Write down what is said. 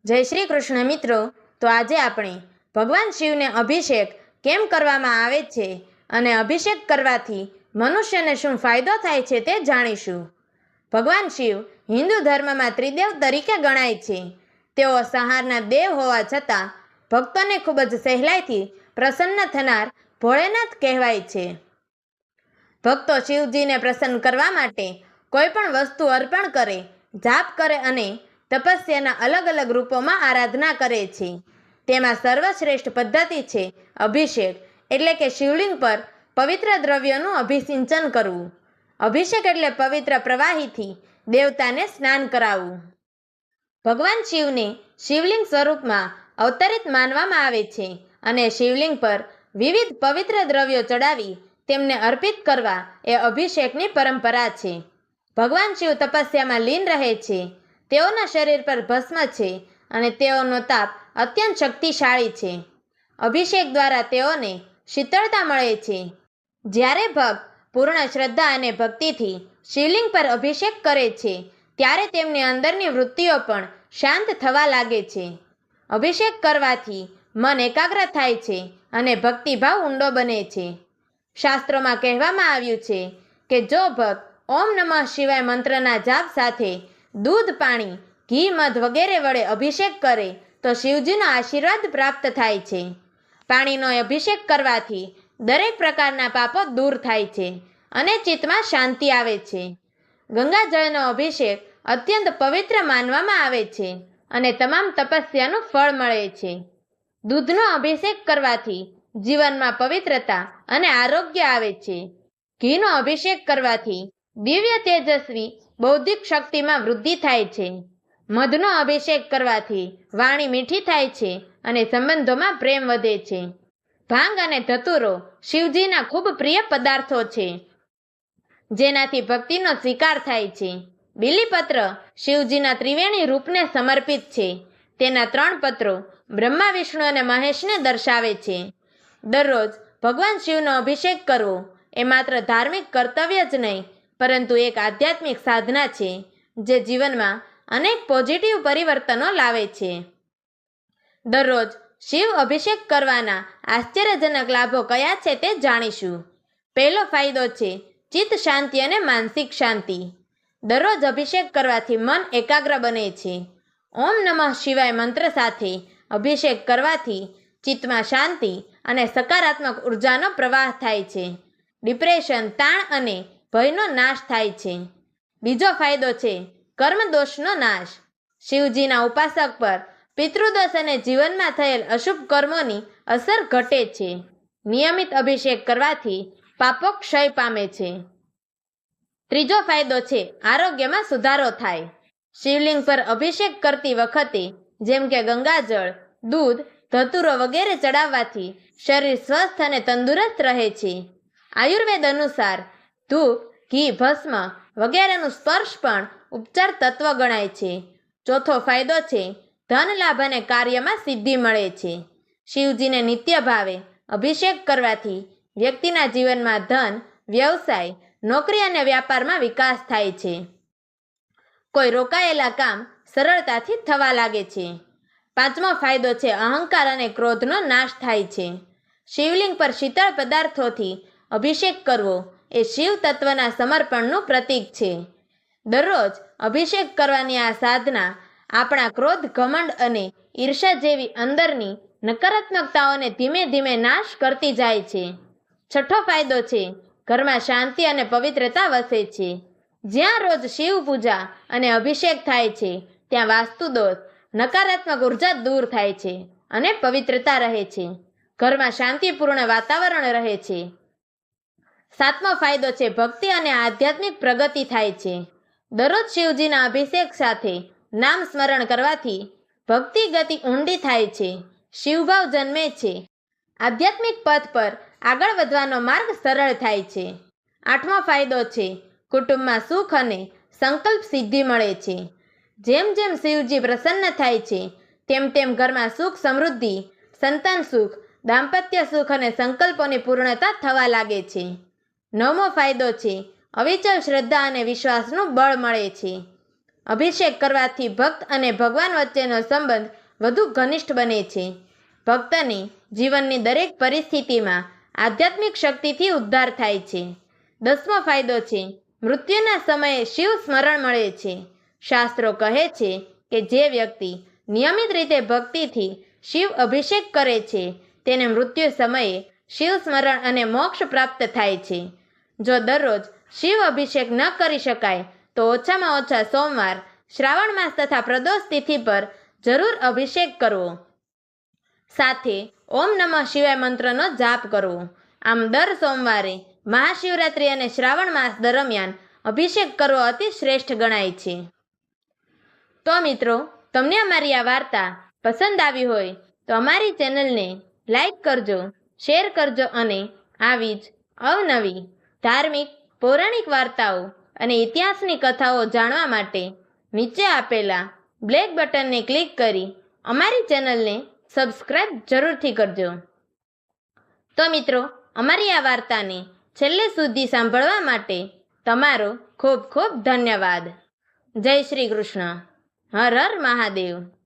જય શ્રી કૃષ્ણ મિત્રો. તો આજે આપણે ભગવાન શિવને અભિષેક કેમ કરવામાં આવે છે અને અભિષેક કરવાથી મનુષ્યને શું ફાયદો થાય છે તે જાણીશું. ભગવાન શિવ હિન્દુ ધર્મમાં ત્રિદેવ તરીકે ગણાય છે. તેઓ સંહારના દેવ હોવા છતાં ભક્તોને ખૂબ જ સહેલાઈથી પ્રસન્ન થનાર ભોળેનાથ કહેવાય છે. ભક્તો શિવજીને પ્રસન્ન કરવા માટે કોઈ પણ વસ્તુ અર્પણ કરે, જાપ કરે અને તપસ્યાના અલગ અલગ રૂપોમાં આરાધના કરે છે. તેમાં સર્વશ્રેષ્ઠ પદ્ધતિ છે અભિષેક, એટલે કે શિવલિંગ પર પવિત્ર દ્રવ્યોનું અભિસિંચન કરવું. અભિષેક એટલે પવિત્ર પ્રવાહીથી દેવતાને સ્નાન કરાવવું. ભગવાન શિવને શિવલિંગ સ્વરૂપમાં અવતરિત માનવામાં આવે છે અને શિવલિંગ પર વિવિધ પવિત્ર દ્રવ્યો ચડાવી તેમને અર્પિત કરવા એ અભિષેકની પરંપરા છે. ભગવાન શિવ તપસ્યામાં લીન રહે છે. તેઓના શરીર પર ભસ્મ છે અને તેઓનો તાપ અત્યંત શક્તિશાળી છે. અભિષેક દ્વારા તેઓને શીતળતા મળે છે. જ્યારે ભક્ત પૂર્ણ શ્રદ્ધા અને ભક્તિથી શિવલિંગ પર અભિષેક કરે છે ત્યારે તેમની અંદરની વૃત્તિઓ પણ શાંત થવા લાગે છે. અભિષેક કરવાથી મન એકાગ્ર થાય છે અને ભક્તિભાવ ઊંડો બને છે. શાસ્ત્રોમાં કહેવામાં આવ્યું છે કે જો ભક્ત ઓમ નમઃ શિવાય મંત્રના જાપ સાથે દૂધ, પાણી, ઘી, મધ વગેરે વડે અભિષેક કરે તો શિવજીનો આશીર્વાદ પ્રાપ્ત થાય છે. પાણીનો અભિષેક કરવાથી દરેક પ્રકારના પાપો દૂર થાય છે અને ચિત્તમાં શાંતિ આવે છે. ગંગાજળનો અભિષેક અત્યંત પવિત્ર માનવામાં આવે છે અને તમામ તપસ્યાનું ફળ મળે છે. દૂધનો અભિષેક કરવાથી જીવનમાં પવિત્રતા અને આરોગ્ય આવે છે. ઘીનો અભિષેક કરવાથી દિવ્ય તેજસ્વી બૌદ્ધિક શક્તિમાં વૃદ્ધિ થાય છે. મધનો અભિષેક કરવાથી વાણી મીઠી થાય છે અને સંબંધોમાં પ્રેમ વધે છે. ભાંગ અને ધતુરો શિવજીના ખૂબ પ્રિય પદાર્થો છે જેનાથી ભક્તિનો સ્વીકાર થાય છે. બીલીપત્ર શિવજીના ત્રિવેણી રૂપને સમર્પિત છે. તેના 3 પત્રો બ્રહ્મા, વિષ્ણુ અને મહેશને દર્શાવે છે. દરરોજ ભગવાન શિવનો અભિષેક કરવો એ માત્ર ધાર્મિક કર્તવ્ય જ નહીં, પરંતુ એક આધ્યાત્મિક સાધના છે જે જીવનમાં અનેક પોઝિટિવ પરિવર્તનો લાવે છે. દરરોજ શિવ અભિષેક કરવાના આશ્ચર્યજનક લાભો કયા છે તે જાણીશું. પહેલો ફાયદો છે ચિત્ત શાંતિ અને માનસિક શાંતિ. દરરોજ અભિષેક કરવાથી મન એકાગ્ર બને છે. ઓમ નમઃ શિવાય મંત્ર સાથે અભિષેક કરવાથી ચિત્તમાં શાંતિ અને સકારાત્મક ઉર્જાનો પ્રવાહ થાય છે. ડિપ્રેશન, તાણ અને ભયનો નાશ થાય છે. બીજો ફાયદો છે કર્મદોષનો નાશ. શિવજીના ઉપાસક પર પિતૃદોષ અને જીવનમાં થયેલ અશુભ કર્મોની અસર ઘટે છે. નિયમિત અભિષેક કરવાથી પાપો ક્ષય પામે છે. ત્રીજો ફાયદો છે આરોગ્યમાં સુધારો થાય. શિવલિંગ પર અભિષેક કરતી વખતે જેમ કે ગંગાજળ, દૂધ, ધતુરો વગેરે ચડાવવાથી શરીર સ્વસ્થ અને તંદુરસ્ત રહે છે. આયુર્વેદ અનુસાર ધૂપ, ઘી, ભસ્મ વગેરેનું સ્પર્શ પણ ઉપચાર તત્વ ગણાય છે. ચોથો ફાયદો છે ધન લાભ અને કાર્યમાં સિદ્ધિ મળે છે. શિવજીને નિત્ય ભાવે અભિષેક કરવાથી વ્યક્તિના જીવનમાં ધન, વ્યવસાય, નોકરી અને વ્યાપારમાં વિકાસ થાય છે. કોઈ રોકાયેલા કામ સરળતાથી થવા લાગે છે. પાંચમો ફાયદો છે અહંકાર અને ક્રોધનો નાશ થાય છે. શિવલિંગ પર શીતળ પદાર્થોથી અભિષેક કરવો એ શિવ તત્વના સમર્પણનું પ્રતીક છે. દરરોજ અભિષેક કરવાની આ સાધના આપણા ક્રોધ, ઘમંડ અને ઈર્ષા જેવી અંદરની નકારાત્મકતાઓને ધીમે ધીમે નાશ કરતી જાય છે. છઠ્ઠો ફાયદો છે ઘરમાં શાંતિ અને પવિત્રતા વસે છે. જ્યાં રોજ શિવ પૂજા અને અભિષેક થાય છે ત્યાં વાસ્તુ દોષ, નકારાત્મક ઉર્જા દૂર થાય છે અને પવિત્રતા રહે છે. ઘરમાં શાંતિપૂર્ણ વાતાવરણ રહે છે. સાતમો ફાયદો છે ભક્તિ અને આધ્યાત્મિક પ્રગતિ થાય છે. દરરોજ શિવજીના અભિષેક સાથે નામ સ્મરણ કરવાથી ભક્તિ ગતિ ઊંડી થાય છે. શિવભાવ જન્મે છે. આધ્યાત્મિક પથ પર આગળ વધવાનો માર્ગ સરળ થાય છે. આઠમો ફાયદો છે કુટુંબમાં સુખ અને સંકલ્પ સિદ્ધિ મળે છે. જેમ જેમ શિવજી પ્રસન્ન થાય છે તેમ તેમ ઘરમાં સુખ, સમૃદ્ધિ, સંતાન સુખ, દાંપત્ય સુખ અને સંકલ્પોની પૂર્ણતા થવા લાગે છે. નવમો ફાયદો છે અવિચલ શ્રદ્ધા અને વિશ્વાસનું બળ મળે છે. અભિષેક કરવાથી ભક્ત અને ભગવાન વચ્ચેનો સંબંધ વધુ ઘનિષ્ઠ બને છે. ભક્તની જીવનની દરેક પરિસ્થિતિમાં આધ્યાત્મિક શક્તિથી ઉદ્ધાર થાય છે. 10મો ફાયદો છે મૃત્યુના સમયે શિવ સ્મરણ મળે છે. શાસ્ત્રો કહે છે કે જે વ્યક્તિ નિયમિત રીતે ભક્તિથી શિવ અભિષેક કરે છે તેને મૃત્યુ સમયે શિવ સ્મરણ અને મોક્ષ પ્રાપ્ત થાય છે. જો દરરોજ શિવ અભિષેક ન કરી શકાય તો ઓછામાં ઓછા સોમવાર, શ્રાવણ માસ તથા પ્રદોષ તિથિ પર જરૂર અભિષેક કરવો. સાથે ઓમ નમઃ શિવાય મંત્રનો જાપ કરવો. આમ દર સોમવારે, મહાશિવરાત્રિ અને શ્રાવણ માસ દરમિયાન અભિષેક કરવો અતિ શ્રેષ્ઠ ગણાય છે. તો મિત્રો, તમને અમારી આ વાર્તા પસંદ આવી હોય તો અમારી ચેનલને લાઈક કરજો, શેર કરજો અને આવી જ અવનવી ધાર્મિક, પૌરાણિક વાર્તાઓ અને ઇતિહાસની કથાઓ જાણવા માટે નીચે આપેલા બ્લેક બટનને ક્લિક કરી અમારી ચેનલને સબસ્ક્રાઈબ જરૂરથી કરજો. તો મિત્રો, અમારી આ વાર્તાને છેલ્લે સુધી સાંભળવા માટે તમારો ખૂબ ખૂબ ધન્યવાદ. જય શ્રી કૃષ્ણ. હર હર મહાદેવ.